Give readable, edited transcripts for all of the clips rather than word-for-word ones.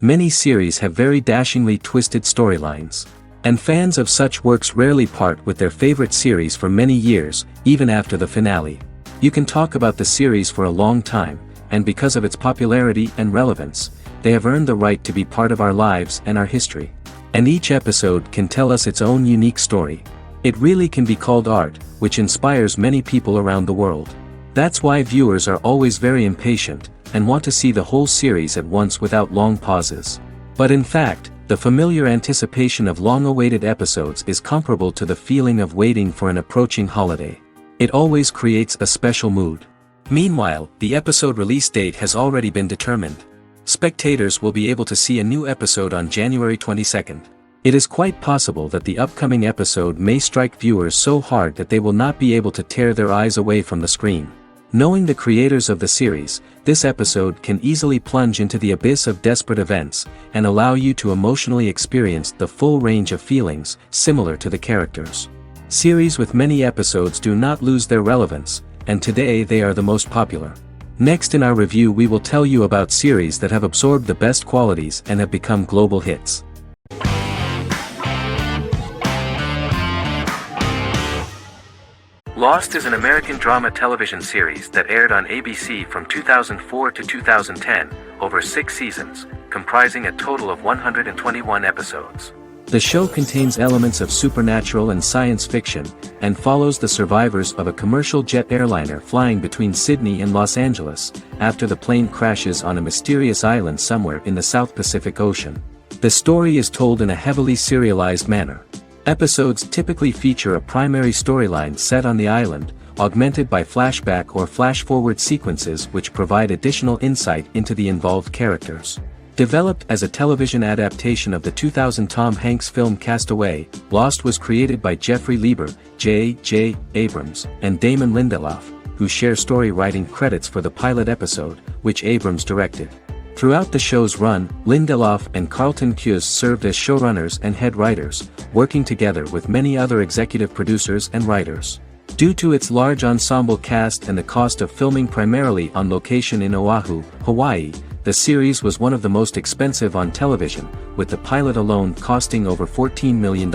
Many series have very dashingly twisted storylines. And fans of such works rarely part with their favorite series for many years, even after the finale. You can talk about the series for a long time, and because of its popularity and relevance, they have earned the right to be part of our lives and our history. And each episode can tell us its own unique story. It really can be called art, which inspires many people around the world. That's why viewers are always very impatient, and want to see the whole series at once without long pauses. But in fact, the familiar anticipation of long-awaited episodes is comparable to the feeling of waiting for an approaching holiday. It always creates a special mood. Meanwhile, the episode release date has already been determined. Spectators will be able to see a new episode on January 22nd. It is quite possible that the upcoming episode may strike viewers so hard that they will not be able to tear their eyes away from the screen. Knowing the creators of the series, this episode can easily plunge into the abyss of desperate events, and allow you to emotionally experience the full range of feelings, similar to the characters. Series with many episodes do not lose their relevance, and today they are the most popular. Next in our review we will tell you about series that have absorbed the best qualities and have become global hits. Lost is an American drama television series that aired on ABC from 2004 to 2010, over 6 seasons, comprising a total of 121 episodes. The show contains elements of supernatural and science fiction, and follows the survivors of a commercial jet airliner flying between Sydney and Los Angeles, after the plane crashes on a mysterious island somewhere in the South Pacific Ocean. The story is told in a heavily serialized manner. Episodes typically feature a primary storyline set on the island, augmented by flashback or flash-forward sequences which provide additional insight into the involved characters. Developed as a television adaptation of the 2000 Tom Hanks film Castaway, Lost was created by Jeffrey Lieber, J.J. Abrams, and Damon Lindelof, who share story writing credits for the pilot episode, which Abrams directed. Throughout the show's run, Lindelof and Carlton Cuse served as showrunners and head writers, working together with many other executive producers and writers. Due to its large ensemble cast and the cost of filming primarily on location in Oahu, Hawaii, the series was one of the most expensive on television, with the pilot alone costing over $14 million.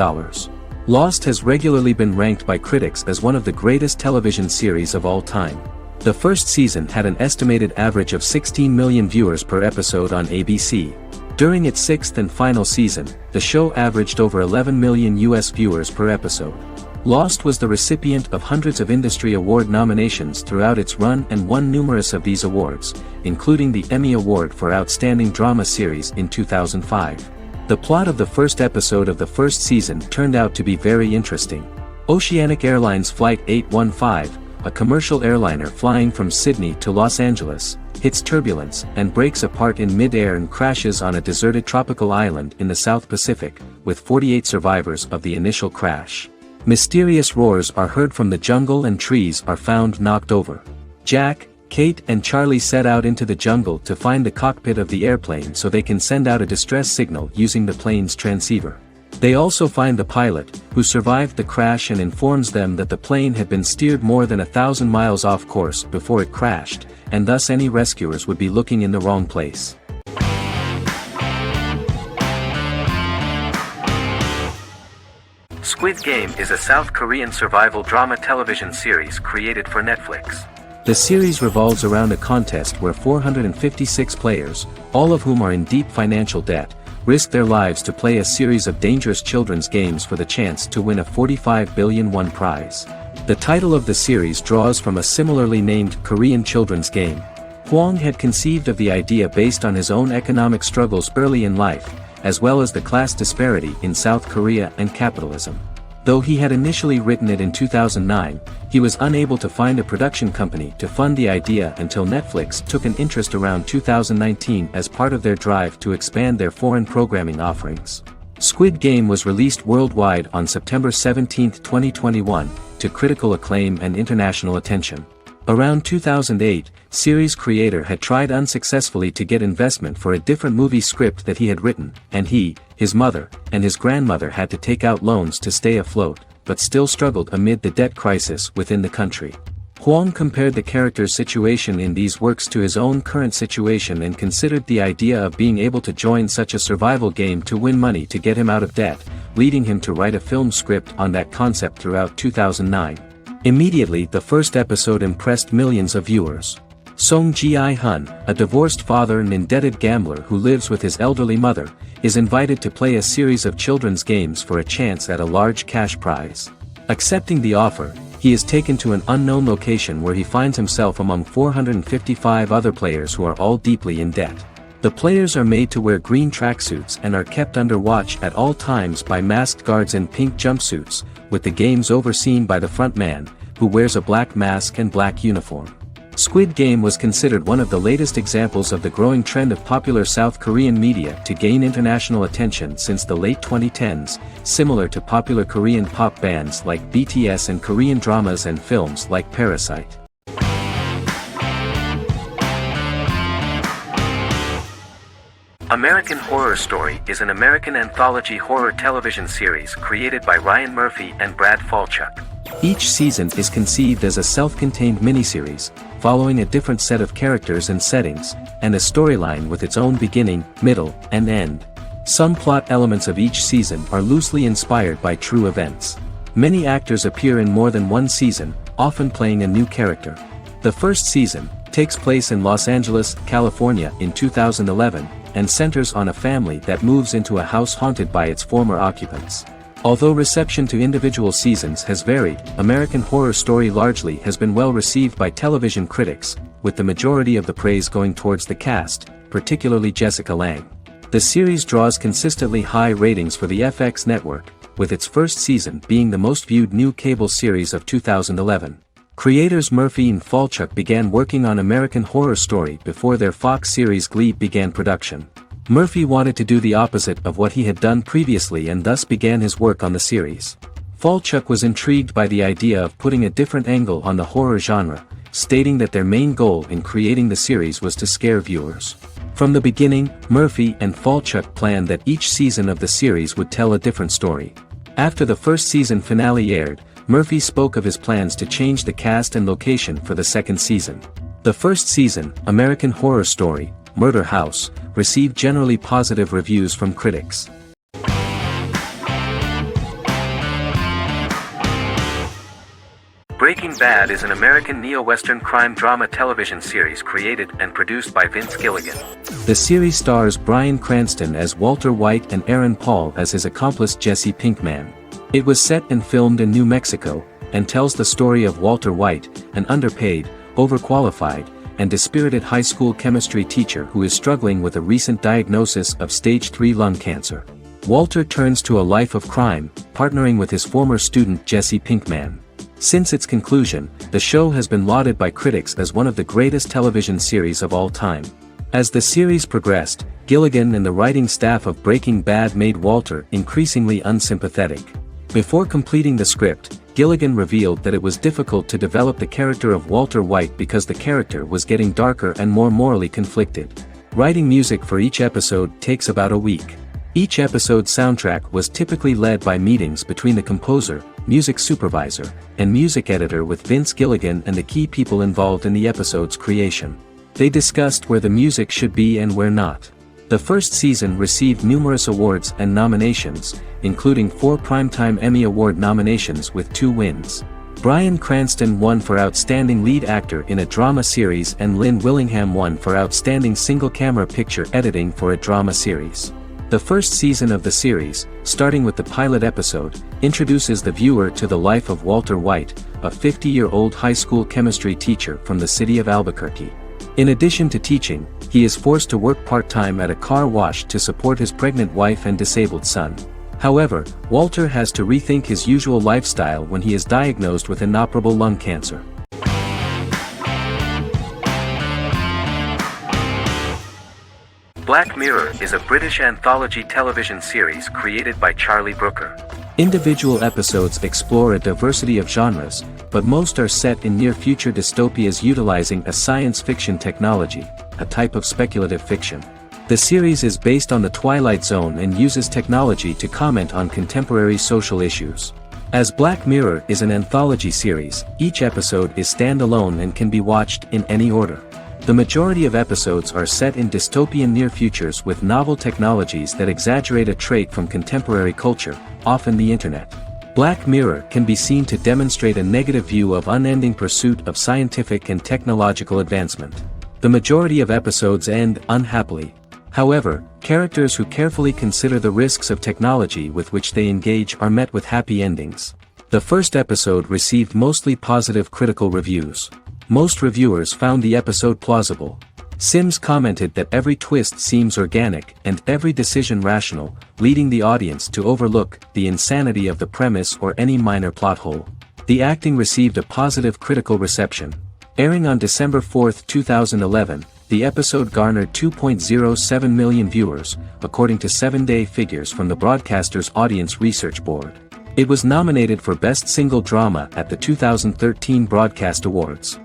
Lost has regularly been ranked by critics as one of the greatest television series of all time. The first season had an estimated average of 16 million viewers per episode on ABC. During its 6th and final season, the show averaged over 11 million US viewers per episode. Lost was the recipient of hundreds of industry award nominations throughout its run and won numerous of these awards, including the Emmy Award for Outstanding Drama Series in 2005. The plot of the first episode of the first season turned out to be very interesting. Oceanic Airlines Flight 815, a commercial airliner flying from Sydney to Los Angeles, hits turbulence and breaks apart in mid-air and crashes on a deserted tropical island in the South Pacific, with 48 survivors of the initial crash. Mysterious roars are heard from the jungle and trees are found knocked over. Jack, Kate and Charlie set out into the jungle to find the cockpit of the airplane so they can send out a distress signal using the plane's transceiver. They also find the pilot, who survived the crash and informs them that the plane had been steered more than 1,000 miles off course before it crashed, and thus any rescuers would be looking in the wrong place. Squid Game is a South Korean survival drama television series created for Netflix. The series revolves around a contest where 456 players, all of whom are in deep financial debt, risk their lives to play a series of dangerous children's games for the chance to win a 45 billion won prize. The title of the series draws from a similarly named Korean children's game. Hwang had conceived of the idea based on his own economic struggles early in life, as well as the class disparity in South Korea and capitalism. Though he had initially written it in 2009, he was unable to find a production company to fund the idea until Netflix took an interest around 2019 as part of their drive to expand their foreign programming offerings. Squid Game was released worldwide on September 17, 2021, to critical acclaim and international attention. Around 2008, series creator had tried unsuccessfully to get investment for a different movie script that he had written, and he, his mother, and his grandmother had to take out loans to stay afloat, but still struggled amid the debt crisis within the country. Huang compared the character's situation in these works to his own current situation and considered the idea of being able to join such a survival game to win money to get him out of debt, leading him to write a film script on that concept throughout 2009. Immediately, the first episode impressed millions of viewers. Song Ji-hun, a divorced father and indebted gambler who lives with his elderly mother, is invited to play a series of children's games for a chance at a large cash prize. Accepting the offer, he is taken to an unknown location where he finds himself among 455 other players who are all deeply in debt. The players are made to wear green tracksuits and are kept under watch at all times by masked guards in pink jumpsuits, with the games overseen by the front man, who wears a black mask and black uniform. Squid Game was considered one of the latest examples of the growing trend of popular South Korean media to gain international attention since the late 2010s, similar to popular Korean pop bands like BTS and Korean dramas and films like Parasite. American Horror Story is an American anthology horror television series created by Ryan Murphy and Brad Falchuk. Each season is conceived as a self-contained miniseries, following a different set of characters and settings, and a storyline with its own beginning, middle, and end. Some plot elements of each season are loosely inspired by true events. Many actors appear in more than one season, often playing a new character. The first season takes place in Los Angeles, California in 2011, and centers on a family that moves into a house haunted by its former occupants. Although reception to individual seasons has varied, American Horror Story largely has been well received by television critics, with the majority of the praise going towards the cast, particularly Jessica Lange. The series draws consistently high ratings for the FX network, with its first season being the most viewed new cable series of 2011. Creators Murphy and Falchuk began working on American Horror Story before their Fox series Glee began production. Murphy wanted to do the opposite of what he had done previously and thus began his work on the series. Falchuk was intrigued by the idea of putting a different angle on the horror genre, stating that their main goal in creating the series was to scare viewers. From the beginning, Murphy and Falchuk planned that each season of the series would tell a different story. After the first season finale aired, Murphy spoke of his plans to change the cast and location for the second season. The first season, American Horror Story, Murder House, received generally positive reviews from critics. Breaking Bad is an American neo-Western crime drama television series created and produced by Vince Gilligan. The series stars Bryan Cranston as Walter White and Aaron Paul as his accomplice Jesse Pinkman. It was set and filmed in New Mexico, and tells the story of Walter White, an underpaid, overqualified, and dispirited high school chemistry teacher who is struggling with a recent diagnosis of stage 3 lung cancer. Walter turns to a life of crime, partnering with his former student Jesse Pinkman. Since its conclusion, the show has been lauded by critics as one of the greatest television series of all time. As the series progressed, Gilligan and the writing staff of Breaking Bad made Walter increasingly unsympathetic. Before completing the script, Gilligan revealed that it was difficult to develop the character of Walter White because the character was getting darker and more morally conflicted. Writing music for each episode takes about a week. Each episode's soundtrack was typically led by meetings between the composer, music supervisor, and music editor with Vince Gilligan and the key people involved in the episode's creation. They discussed where the music should be and where not. The first season received numerous awards and nominations, including 4 Primetime Emmy Award nominations with 2 wins. Bryan Cranston won for Outstanding Lead Actor in a Drama Series and Lynn Willingham won for Outstanding Single-Camera Picture Editing for a Drama Series. The first season of the series, starting with the pilot episode, introduces the viewer to the life of Walter White, a 50-year-old high school chemistry teacher from the city of Albuquerque. In addition to teaching, he is forced to work part-time at a car wash to support his pregnant wife and disabled son. However, Walter has to rethink his usual lifestyle when he is diagnosed with inoperable lung cancer. Black Mirror is a British anthology television series created by Charlie Brooker. Individual episodes explore a diversity of genres, but most are set in near-future dystopias utilizing a science fiction technology, a type of speculative fiction. The series is based on the Twilight Zone and uses technology to comment on contemporary social issues. As Black Mirror is an anthology series, each episode is standalone and can be watched in any order. The majority of episodes are set in dystopian near futures with novel technologies that exaggerate a trait from contemporary culture, often the internet. Black Mirror can be seen to demonstrate a negative view of unending pursuit of scientific and technological advancement. The majority of episodes end unhappily. However, characters who carefully consider the risks of technology with which they engage are met with happy endings. The first episode received mostly positive critical reviews. Most reviewers found the episode plausible. Sims commented that every twist seems organic and every decision rational, leading the audience to overlook the insanity of the premise or any minor plot hole. The acting received a positive critical reception. Airing on December 4, 2011, the episode garnered 2.07 million viewers, according to 7-day figures from the broadcaster's Audience Research Board. It was nominated for Best Single Drama at the 2013 Broadcast Awards.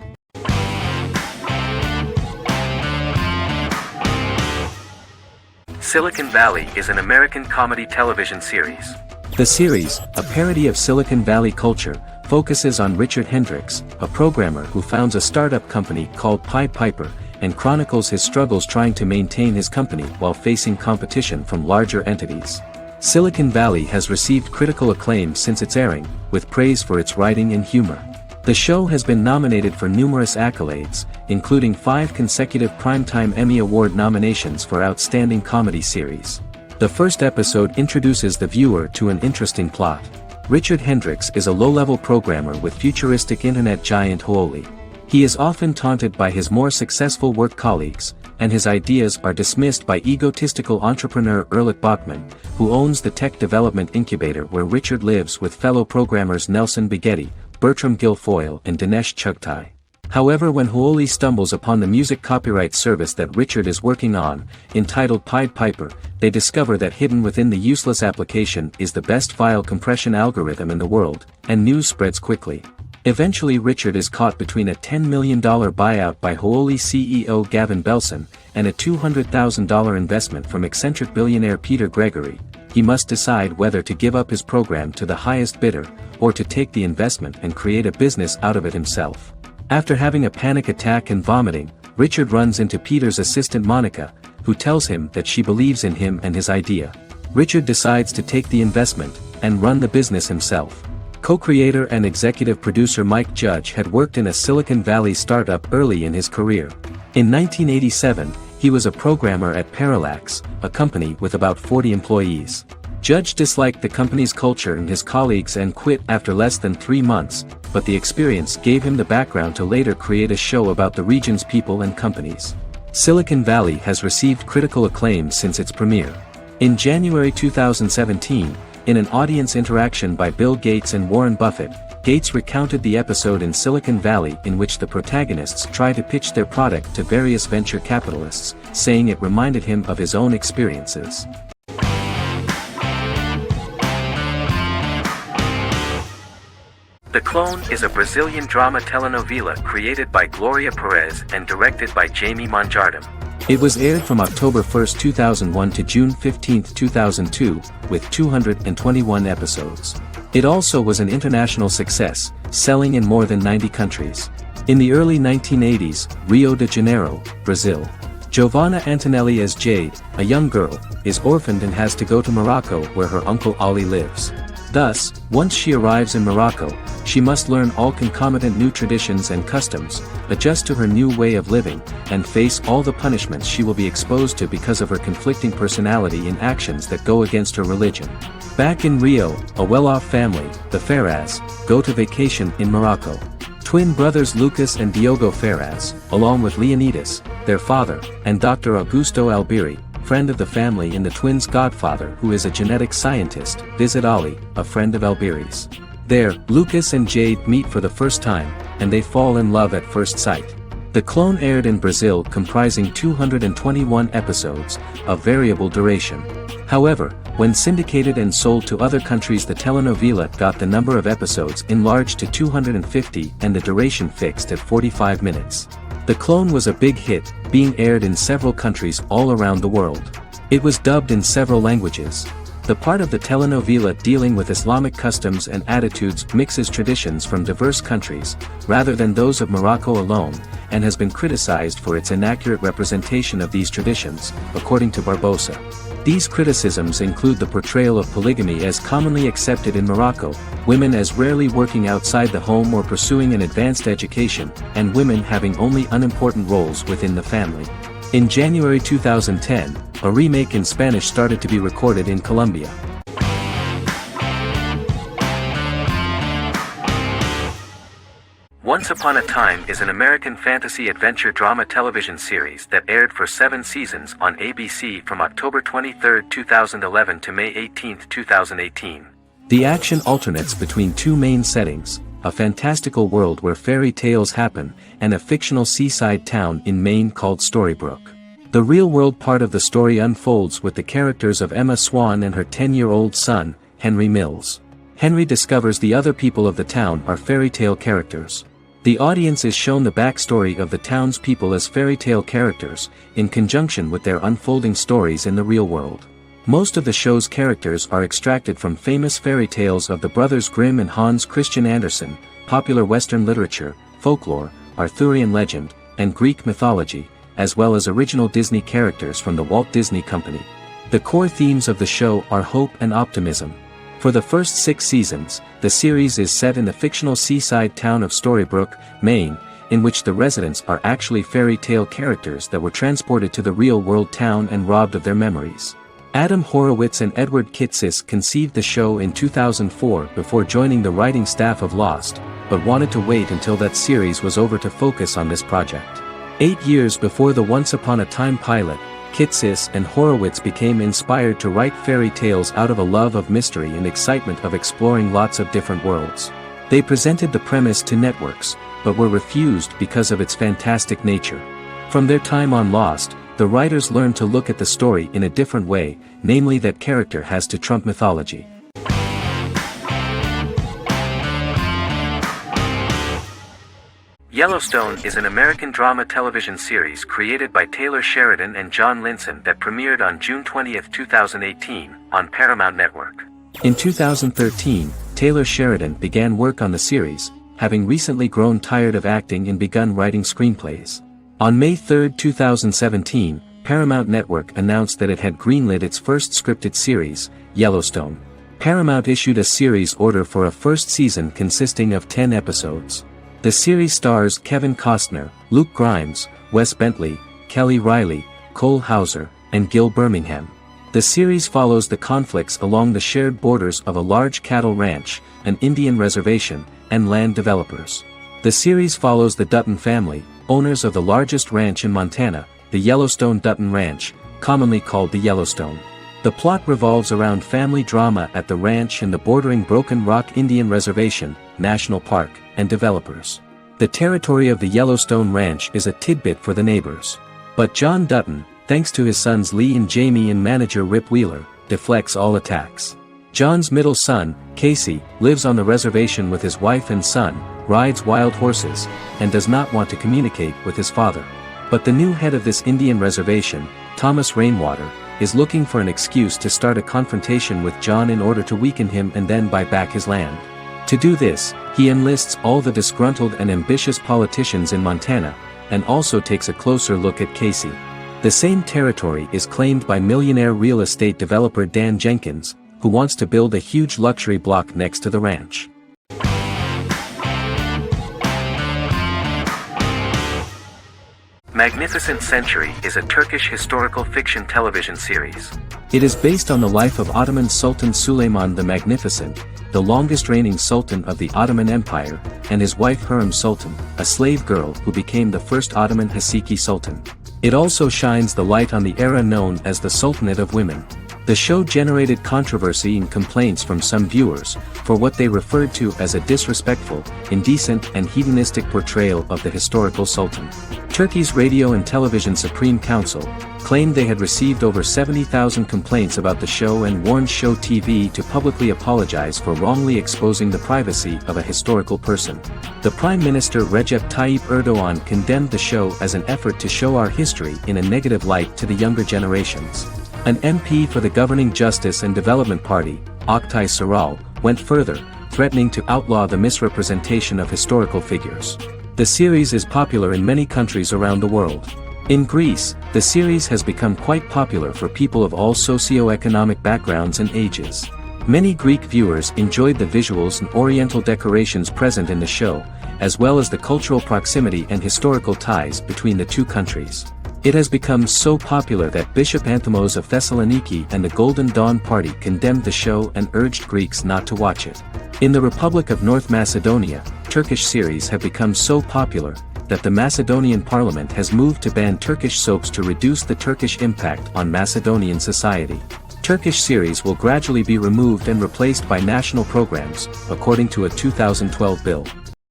Silicon Valley is an American comedy television series. The series, a parody of Silicon Valley culture, focuses on Richard Hendricks, a programmer who founds a startup company called Pied Piper, and chronicles his struggles trying to maintain his company while facing competition from larger entities. Silicon Valley has received critical acclaim since its airing, with praise for its writing and humor. The show has been nominated for numerous accolades, including 5 consecutive Primetime Emmy Award nominations for Outstanding Comedy Series. The first episode introduces the viewer to an interesting plot. Richard Hendricks is a low-level programmer with futuristic internet giant Huoli. He is often taunted by his more successful work colleagues, and his ideas are dismissed by egotistical entrepreneur Erlich Bachman, who owns the tech development incubator where Richard lives with fellow programmers Nelson Bighetti, Bertram Guilfoyle and Dinesh Chugtai. However, when Huoli stumbles upon the music copyright service that Richard is working on, entitled Pied Piper, they discover that hidden within the useless application is the best file compression algorithm in the world, and news spreads quickly. Eventually Richard is caught between a $10 million buyout by Huoli CEO Gavin Belson, and a $200,000 investment from eccentric billionaire Peter Gregory. He must decide whether to give up his program to the highest bidder, or to take the investment and create a business out of it himself. After having a panic attack and vomiting, Richard runs into Peter's assistant Monica, who tells him that she believes in him and his idea. Richard decides to take the investment, and run the business himself. Co-creator and executive producer Mike Judge had worked in a Silicon Valley startup early in his career. In 1987, he was a programmer at Parallax, a company with about 40 employees. Judge disliked the company's culture and his colleagues and quit after less than 3 months, but the experience gave him the background to later create a show about the region's people and companies. Silicon Valley has received critical acclaim since its premiere. In January 2017, in an audience interaction by Bill Gates and Warren Buffett, Gates recounted the episode in Silicon Valley in which the protagonists try to pitch their product to various venture capitalists, saying it reminded him of his own experiences. The Clone is a Brazilian drama telenovela created by Gloria Perez and directed by Jamie Monjardim. It was aired from October 1, 2001 to June 15, 2002, with 221 episodes. It also was an international success, selling in more than 90 countries. In the early 1980s, Rio de Janeiro, Brazil. Giovanna Antonelli as Jade, a young girl, is orphaned and has to go to Morocco where her uncle Ali lives. Thus, once she arrives in Morocco, she must learn all concomitant new traditions and customs, adjust to her new way of living, and face all the punishments she will be exposed to because of her conflicting personality and actions that go against her religion. Back in Rio, a well-off family, the Ferraz, go to vacation in Morocco. Twin brothers Lucas and Diogo Ferraz, along with Leonidas, their father, and Dr. Augusto Albiri, friend of the family and the twins' godfather who is a genetic scientist, visit Ali, a friend of Albiri's. There, Lucas and Jade meet for the first time, and they fall in love at first sight. The Clone aired in Brazil comprising 221 episodes, of variable duration. However, when syndicated and sold to other countries, the telenovela got the number of episodes enlarged to 250 and the duration fixed at 45 minutes. The Clone was a big hit, being aired in several countries all around the world. It was dubbed in several languages. The part of the telenovela dealing with Islamic customs and attitudes mixes traditions from diverse countries, rather than those of Morocco alone, and has been criticized for its inaccurate representation of these traditions, according to Barbosa. These criticisms include the portrayal of polygamy as commonly accepted in Morocco, women as rarely working outside the home or pursuing an advanced education, and women having only unimportant roles within the family. In January 2010, a remake in Spanish started to be recorded in Colombia. Once Upon a Time is an American fantasy adventure drama television series that aired for 7 seasons on ABC from October 23, 2011 to May 18, 2018. The action alternates between two main settings: a fantastical world where fairy tales happen, and a fictional seaside town in Maine called Storybrooke. The real-world part of the story unfolds with the characters of Emma Swan and her 10-year-old son, Henry Mills. Henry discovers the other people of the town are fairy tale characters. The audience is shown the backstory of the town's people as fairy tale characters, in conjunction with their unfolding stories in the real world. Most of the show's characters are extracted from famous fairy tales of the Brothers Grimm and Hans Christian Andersen, popular Western literature, folklore, Arthurian legend, and Greek mythology, as well as original Disney characters from the Walt Disney Company. The core themes of the show are hope and optimism. For the first 6 seasons, the series is set in the fictional seaside town of Storybrooke, Maine, in which the residents are actually fairy tale characters that were transported to the real-world town and robbed of their memories. Adam Horowitz and Edward Kitsis conceived the show in 2004 before joining the writing staff of Lost, but wanted to wait until that series was over to focus on this project. 8 years before the Once Upon a Time pilot, Kitsis and Horowitz became inspired to write fairy tales out of a love of mystery and excitement of exploring lots of different worlds. They presented the premise to networks, but were refused because of its fantastic nature. From their time on Lost, the writers learned to look at the story in a different way, namely that character has to trump mythology. Yellowstone is an American drama television series created by Taylor Sheridan and John Linson that premiered on June 20, 2018, on Paramount Network. In 2013, Taylor Sheridan began work on the series, having recently grown tired of acting and begun writing screenplays. On May 3, 2017, Paramount Network announced that it had greenlit its first scripted series, Yellowstone. Paramount issued a series order for a first season consisting of 10 episodes. The series stars Kevin Costner, Luke Grimes, Wes Bentley, Kelly Riley, Cole Hauser, and Gil Birmingham. The series follows the conflicts along the shared borders of a large cattle ranch, an Indian reservation, and land developers. The series follows the Dutton family, owners of the largest ranch in Montana, the Yellowstone Dutton Ranch, commonly called the Yellowstone. The plot revolves around family drama at the ranch and the bordering Broken Rock Indian Reservation, National Park, and developers. The territory of the Yellowstone Ranch is a tidbit for the neighbors. But John Dutton, thanks to his sons Lee and Jamie and manager Rip Wheeler, deflects all attacks. John's middle son, Casey, lives on the reservation with his wife and son, rides wild horses, and does not want to communicate with his father. But the new head of this Indian reservation, Thomas Rainwater, is looking for an excuse to start a confrontation with John in order to weaken him and then buy back his land. To do this, he enlists all the disgruntled and ambitious politicians in Montana, and also takes a closer look at Casey. The same territory is claimed by millionaire real estate developer Dan Jenkins, who wants to build a huge luxury block next to the ranch. Magnificent Century is a Turkish historical fiction television series. It is based on the life of Ottoman Sultan Süleyman the Magnificent, the longest reigning sultan of the Ottoman Empire, and his wife Hürrem Sultan, a slave girl who became the first Ottoman Haseki Sultan. It also shines the light on the era known as the Sultanate of Women. The show generated controversy and complaints from some viewers, for what they referred to as a disrespectful, indecent and hedonistic portrayal of the historical sultan. Turkey's Radio and Television Supreme Council claimed they had received over 70,000 complaints about the show and warned Show TV to publicly apologize for wrongly exposing the privacy of a historical person. The Prime Minister Recep Tayyip Erdogan condemned the show as an effort to show our history in a negative light to the younger generations. An MP for the governing Justice and Development Party, Oktay Saral, went further, threatening to outlaw the misrepresentation of historical figures. The series is popular in many countries around the world. In Greece, the series has become quite popular for people of all socio-economic backgrounds and ages. Many Greek viewers enjoyed the visuals and oriental decorations present in the show, as well as the cultural proximity and historical ties between the two countries. It has become so popular that Bishop Anthimos of Thessaloniki and the Golden Dawn Party condemned the show and urged Greeks not to watch it. In the Republic of North Macedonia, Turkish series have become so popular that the Macedonian parliament has moved to ban Turkish soaps to reduce the Turkish impact on Macedonian society. Turkish series will gradually be removed and replaced by national programs, according to a 2012 bill.